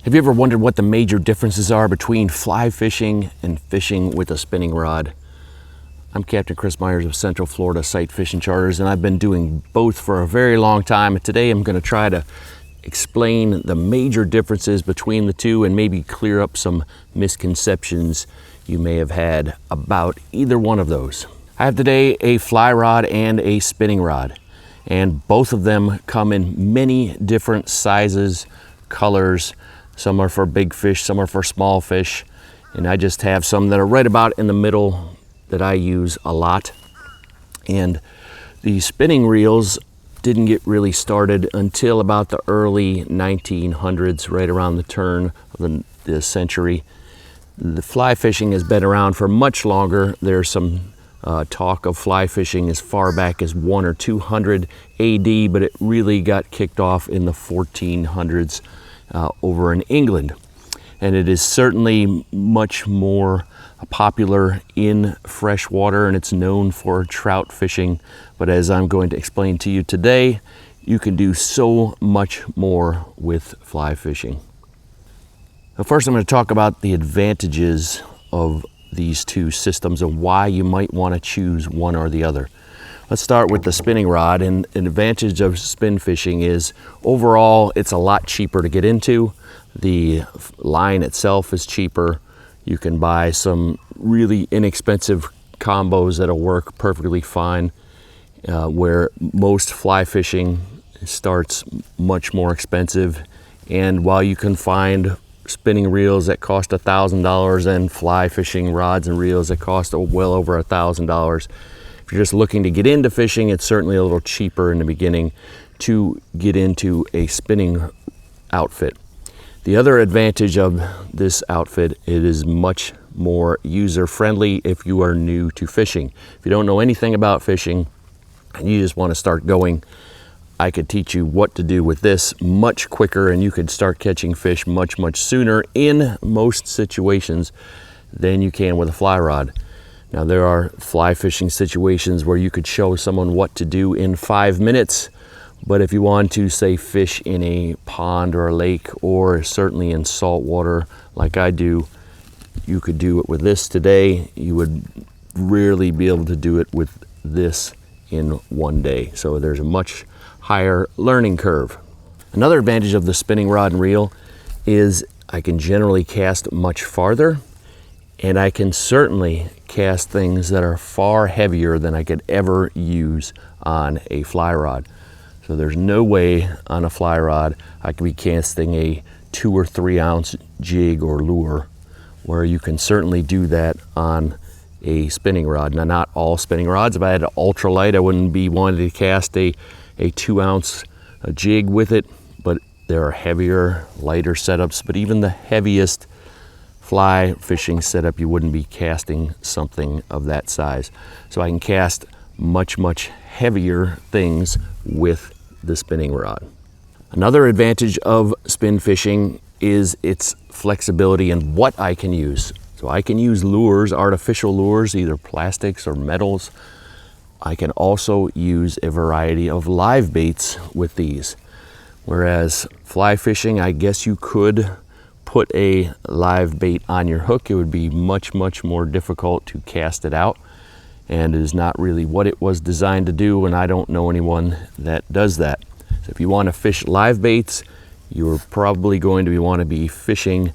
Have you ever wondered what the major differences are between fly fishing and fishing with a spinning rod? I'm Captain Chris Myers of Central Florida Sight Fishing Charters, and I've been doing both for a very long time. And today I'm going to try to explain the major differences between the two and maybe clear up some misconceptions you may have had about either one of those. I have today a fly rod and a spinning rod, and both of them come in many different sizes, colors. Some are for big fish, some are for small fish, and I just have some that are right about in the middle that I use a lot. And the spinning reels didn't get really started until about the early 1900s, right around the turn of the century. The fly fishing has been around for much longer. There's some talk of fly fishing as far back as 100 or 200 AD, but it really got kicked off in the 1400s over in England. And it is certainly much more popular in freshwater, and it's known for trout fishing. But as I'm going to explain to you today, you can do so much more with fly fishing. Now, first, I'm going to talk about the advantages of these two systems and why you might want to choose one or the other. Let's start with the spinning rod. And an advantage of spin fishing is overall it's a lot cheaper to get into. The line itself is cheaper. You can buy some really inexpensive combos that'll work perfectly fine, where most fly fishing starts much more expensive. And while you can find spinning reels that cost $1,000 and fly fishing rods and reels that cost well over $1,000, if you're just looking to get into fishing, it's certainly a little cheaper in the beginning to get into a spinning outfit. The other advantage of this outfit, it is much more user-friendly if you are new to fishing. If you don't know anything about fishing and you just want to start going, I could teach you what to do with this much quicker, and you could start catching fish much sooner in most situations than you can with a fly rod. Now, there are fly fishing situations where you could show someone what to do in 5 minutes, but if you want to, say, fish in a pond or a lake, or certainly in salt water like I do, you could do it with this today. You would rarely be able to do it with this in one day. So there's a much higher learning curve. Another advantage of the spinning rod and reel is I can generally cast much farther, and I can certainly cast things that are far heavier than I could ever use on a fly rod. So there's no way on a fly rod I could be casting a 2 or 3 ounce jig or lure, where you can certainly do that on a spinning rod. Now, not all spinning rods. If I had an ultralight, I wouldn't be wanting to cast a 2 ounce jig with it, but there are heavier, lighter setups. But even the heaviest fly fishing setup, you wouldn't be casting something of that size. So I can cast much heavier things with the spinning rod. Another advantage of spin fishing is its flexibility and what I can use. So I can use lures, artificial lures, either plastics or metals. I can also use a variety of live baits with these. Whereas fly fishing, I guess you could put a live bait on your hook. It would be much more difficult to cast it out, and it is not really what it was designed to do, and I don't know anyone that does that. So if you want to fish live baits, you're probably going to want to be fishing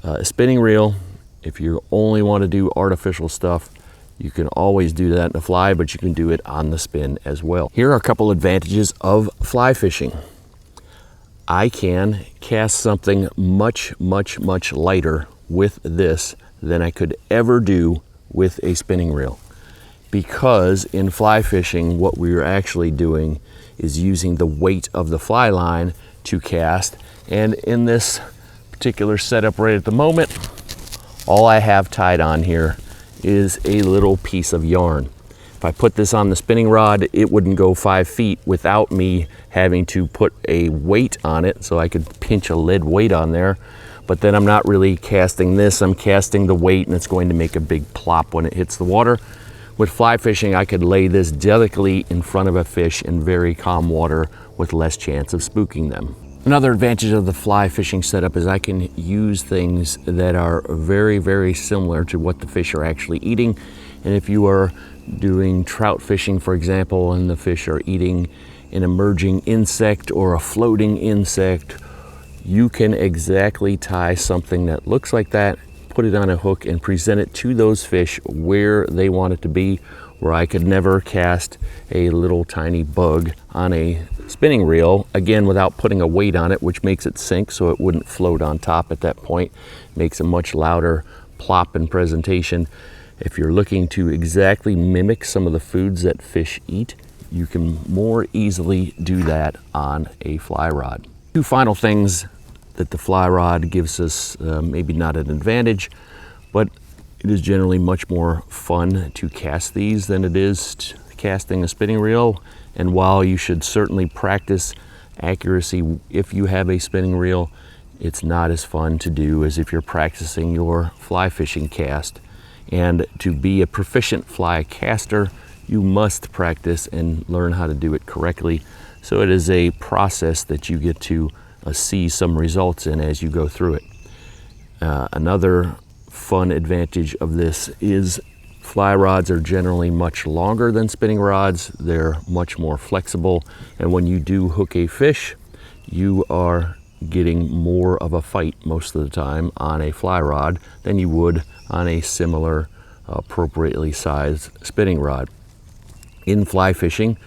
a spinning reel. If you only want to do artificial stuff, you can always do that in the fly, but you can do it on the spin as well. Here are a couple advantages of fly fishing. I can cast something much lighter with this than I could ever do with a spinning reel. Because in fly fishing, what we're actually doing is using the weight of the fly line to cast. And in this particular setup right at the moment, all I have tied on here is a little piece of yarn. If I put this on the spinning rod, it wouldn't go 5 feet without me having to put a weight on it, so I could pinch a lead weight on there. But then I'm not really casting this, I'm casting the weight, and it's going to make a big plop when it hits the water. With fly fishing, I could lay this delicately in front of a fish in very calm water with less chance of spooking them. Another advantage of the fly fishing setup is I can use things that are very, very similar to what the fish are actually eating. And if you are doing trout fishing, for example, and the fish are eating an emerging insect or a floating insect, you can exactly tie something that looks like that, put it on a hook, and present it to those fish where they want it to be, where I could never cast a little tiny bug on a spinning reel, again, without putting a weight on it, which makes it sink so it wouldn't float on top at that point. Makes a much louder plop in presentation. If you're looking to exactly mimic some of the foods that fish eat, you can more easily do that on a fly rod. Two final things that the fly rod gives us, maybe not an advantage, but it is generally much more fun to cast these than it is casting a spinning reel. And while you should certainly practice accuracy if you have a spinning reel, it's not as fun to do as if you're practicing your fly fishing cast. And to be a proficient fly caster, you must practice and learn how to do it correctly. So it is a process that you get to see some results in as you go through it. Another fun advantage of this is fly rods are generally much longer than spinning rods. They're much more flexible, and when you do hook a fish, you are getting more of a fight most of the time on a fly rod than you would on a similar appropriately sized spinning rod. In fly fishing,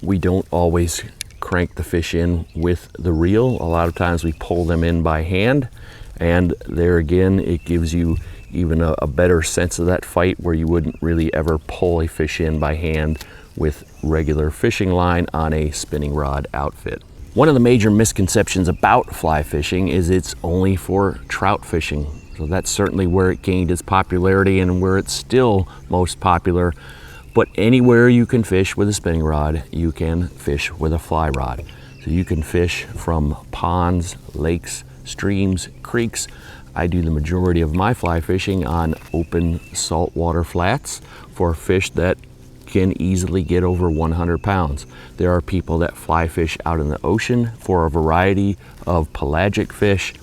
we don't always crank the fish in with the reel. A lot of times we pull them in by hand, and there again, it gives you even a better sense of that fight, where you wouldn't really ever pull a fish in by hand with regular fishing line on a spinning rod outfit. One of the major misconceptions about fly fishing is it's only for trout fishing. So that's certainly where it gained its popularity and where it's still most popular. But anywhere you can fish with a spinning rod, you can fish with a fly rod. So you can fish from ponds, lakes, streams, creeks. I do the majority of my fly fishing on open saltwater flats for fish that can easily get over 100 pounds. There are people that fly fish out in the ocean for a variety of pelagic fish,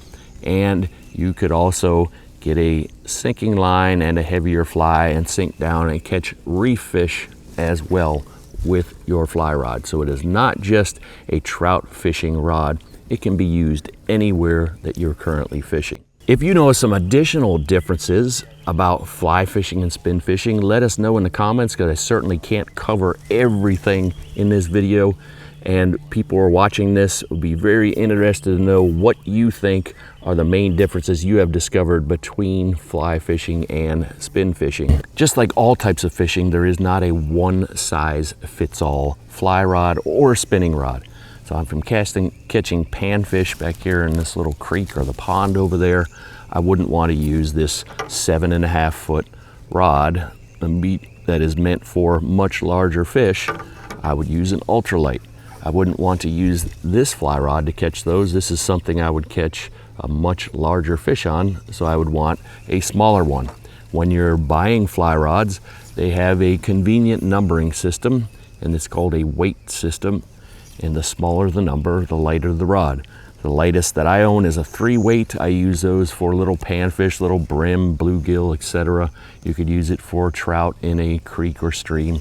and you could also get a sinking line and a heavier fly and sink down and catch reef fish as well with your fly rod. So it is not just a trout fishing rod. It can be used anywhere that you're currently fishing. If you know some additional differences about fly fishing and spin fishing, let us know in the comments, because I certainly can't cover everything in this video. And people who are watching this will be very interested to know what you think are the main differences you have discovered between fly fishing and spin fishing. Just like all types of fishing, there is not a one-size-fits-all fly rod or spinning rod. So I'm from catching panfish back here in this little creek or the pond over there. I wouldn't want to use this 7.5 foot rod, a meat that is meant for much larger fish. I would use an ultralight. I wouldn't want to use this fly rod to catch those. This is something I would catch a much larger fish on, so I would want a smaller one. When you're buying fly rods, they have a convenient numbering system, and it's called a weight system. And the smaller the number, the lighter the rod. The lightest that I own is a 3 weight. I use those for little panfish, little brim, bluegill, etc. You could use it for trout in a creek or stream.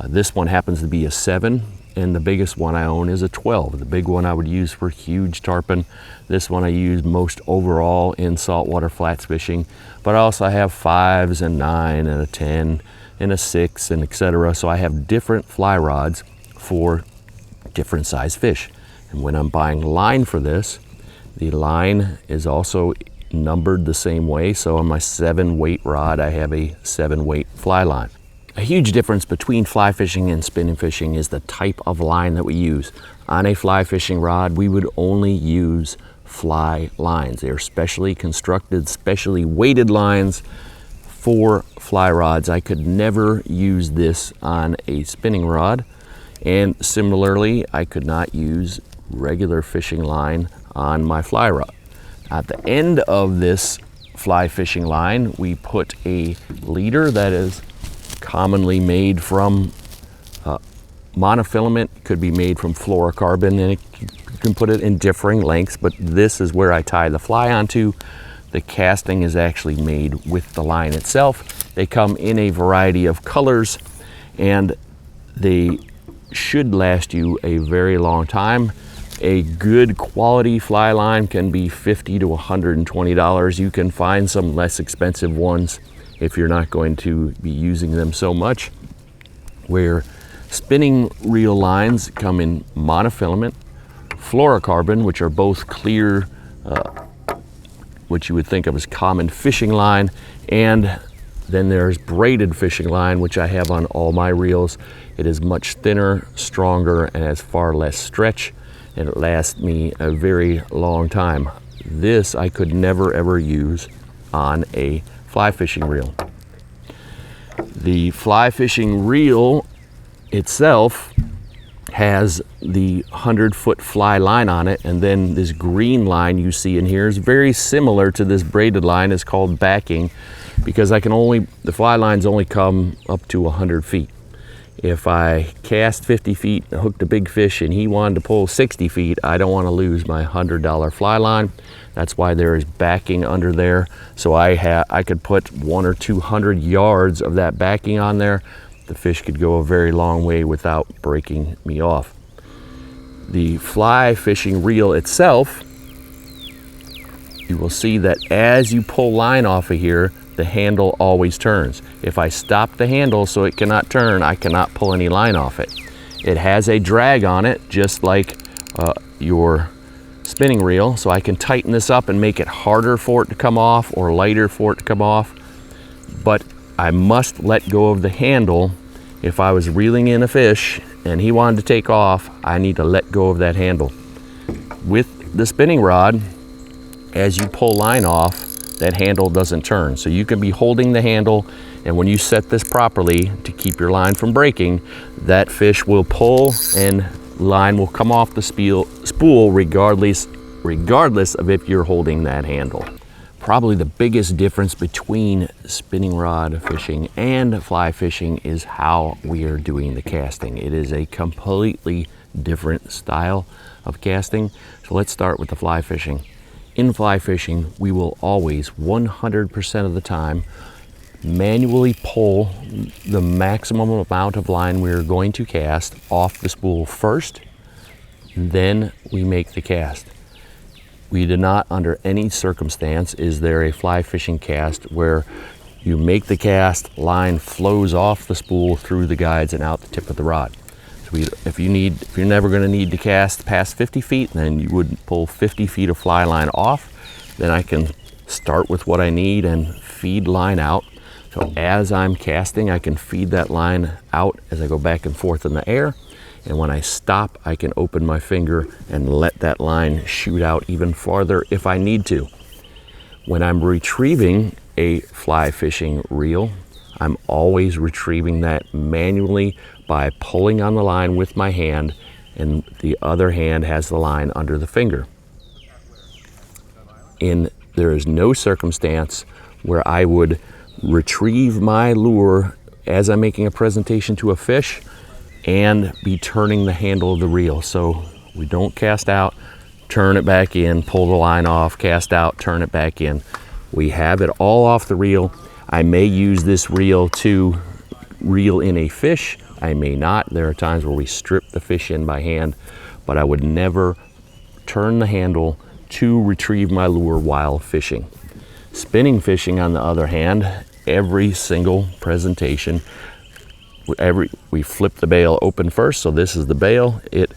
This one happens to be a 7, and the biggest one I own is a 12. The big one I would use for huge tarpon. This one I use most overall in saltwater flats fishing, but I also have 5s and 9 and a 10 and a 6 and etc. So I have different fly rods for different size fish. And when I'm buying line for this, the line is also numbered the same way. So on my 7 weight rod, I have a 7 weight fly line. A huge difference between fly fishing and spinning fishing is the type of line that we use. On a fly fishing rod, we would only use fly lines. They are specially constructed, specially weighted lines for fly rods. I could never use this on a spinning rod. And similarly, I could not use regular fishing line on my fly rod. At the end of this fly fishing line, we put a leader that is commonly made from monofilament, could be made from fluorocarbon, and it You can put it in differing lengths, but this is where I tie the fly onto. The casting is actually made with the line itself. They come in a variety of colors, and they should last you a very long time. A good quality fly line can be $50 to $120. You can find some less expensive ones if you're not going to be using them so much. Where spinning reel lines come in monofilament, fluorocarbon, which are both clear, what you would think of as common fishing line, and then there's braided fishing line, which I have on all my reels. It is much thinner, stronger, and has far less stretch, and it lasts me a very long time. This I could never ever use on a fly fishing reel. The fly fishing reel itself has the 100-foot fly line on it, and then this green line you see in here is very similar to this braided line. It's called backing because the fly lines only come up to 100 feet. If I cast 50 feet and hooked a big fish and he wanted to pull 60 feet, I don't want to lose my $100 fly line. That's why there is backing under there. So I could put 100 or 200 yards of that backing on there. The fish could go a very long way without breaking me off. The fly fishing reel itself, you will see that as you pull line off of here, the handle always turns. If I stop the handle so it cannot turn, I cannot pull any line off it. It has a drag on it, just like your spinning reel, so I can tighten this up and make it harder for it to come off or lighter for it to come off. But I must let go of the handle. If I was reeling in a fish and he wanted to take off, I need to let go of that handle. With the spinning rod, as you pull line off, that handle doesn't turn. So you can be holding the handle, and when you set this properly to keep your line from breaking, that fish will pull and line will come off the spool regardless of if you're holding that handle. Probably the biggest difference between spinning rod fishing and fly fishing is how we are doing the casting. It is a completely different style of casting. So let's start with the fly fishing. In fly fishing, we will always 100% of the time manually pull the maximum amount of line we're going to cast off the spool first, then we make the cast. We do not, under any circumstance, is there a fly fishing cast where you make the cast, line flows off the spool through the guides and out the tip of the rod. So if you're never going to need to cast past 50 feet, then you would pull 50 feet of fly line off. Then I can start with what I need and feed line out. So as I'm casting, I can feed that line out as I go back and forth in the air. And when I stop, I can open my finger and let that line shoot out even farther if I need to. When I'm retrieving a fly fishing reel, I'm always retrieving that manually by pulling on the line with my hand, and the other hand has the line under the finger. There is no circumstance where I would retrieve my lure as I'm making a presentation to a fish and be turning the handle of the reel. So we don't cast out, turn it back in, pull the line off, cast out, turn it back in. We have it all off the reel. I may use this reel to reel in a fish. I may not. There are times where we strip the fish in by hand, but I would never turn the handle to retrieve my lure while fishing. Spinning fishing, on the other hand, every single presentation, we flip the bail open first. So this is the bail. It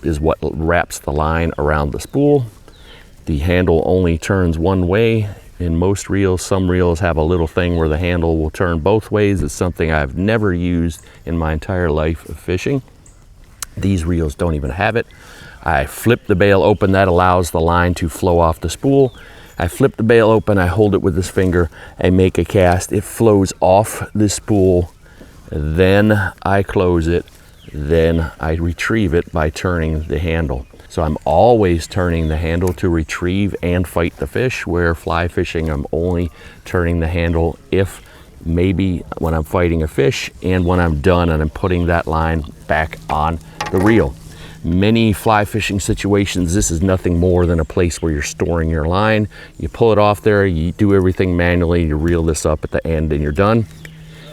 is what wraps the line around the spool. The handle only turns one way. In most reels, some reels have a little thing where the handle will turn both ways. It's something I've never used in my entire life of fishing. These reels don't even have it. I flip the bail open. That allows the line to flow off the spool. I flip the bail open. I hold it with this finger. I make a cast. It flows off the spool. Then I close it. Then I retrieve it by turning the handle. So I'm always turning the handle to retrieve and fight the fish, where fly fishing, I'm only turning the handle if maybe when I'm fighting a fish and when I'm done and I'm putting that line back on the reel. Many fly fishing situations, this is nothing more than a place where you're storing your line. You pull it off there, you do everything manually, you reel this up at the end and you're done.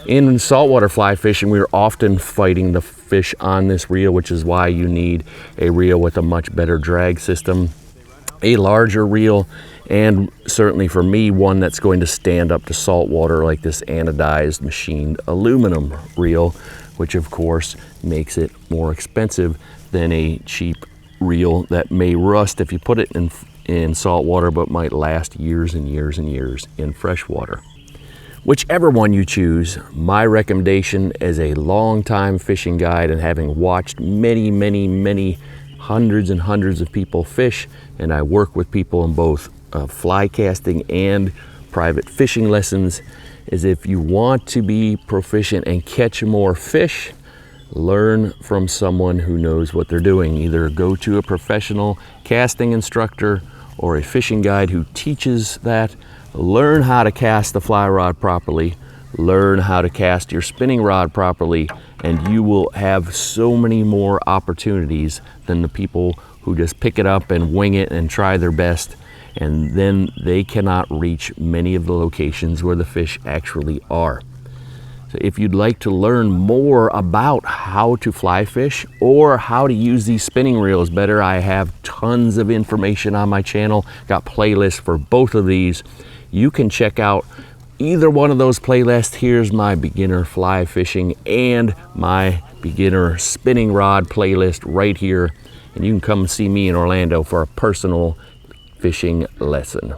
In saltwater fly fishing, we're often fighting the fish on this reel, which is why you need a reel with a much better drag system, a larger reel, and certainly for me, one that's going to stand up to saltwater, like this anodized machined aluminum reel, which of course makes it more expensive than a cheap reel that may rust if you put it in salt water, but might last years and years and years in fresh water. Whichever one you choose, my recommendation as a long-time fishing guide and having watched many hundreds and hundreds of people fish, and I work with people in both fly casting and private fishing lessons, is if you want to be proficient and catch more fish, learn from someone who knows what they're doing. Either go to a professional casting instructor or a fishing guide who teaches that. Learn how to cast the fly rod properly, learn how to cast your spinning rod properly, and you will have so many more opportunities than the people who just pick it up and wing it and try their best, and then they cannot reach many of the locations where the fish actually are. So if you'd like to learn more about how to fly fish or how to use these spinning reels better, I have tons of information on my channel. Got playlists for both of these. You can check out either one of those playlists. Here's my beginner fly fishing and my beginner spinning rod playlist right here. And you can come see me in Orlando for a personal fishing lesson.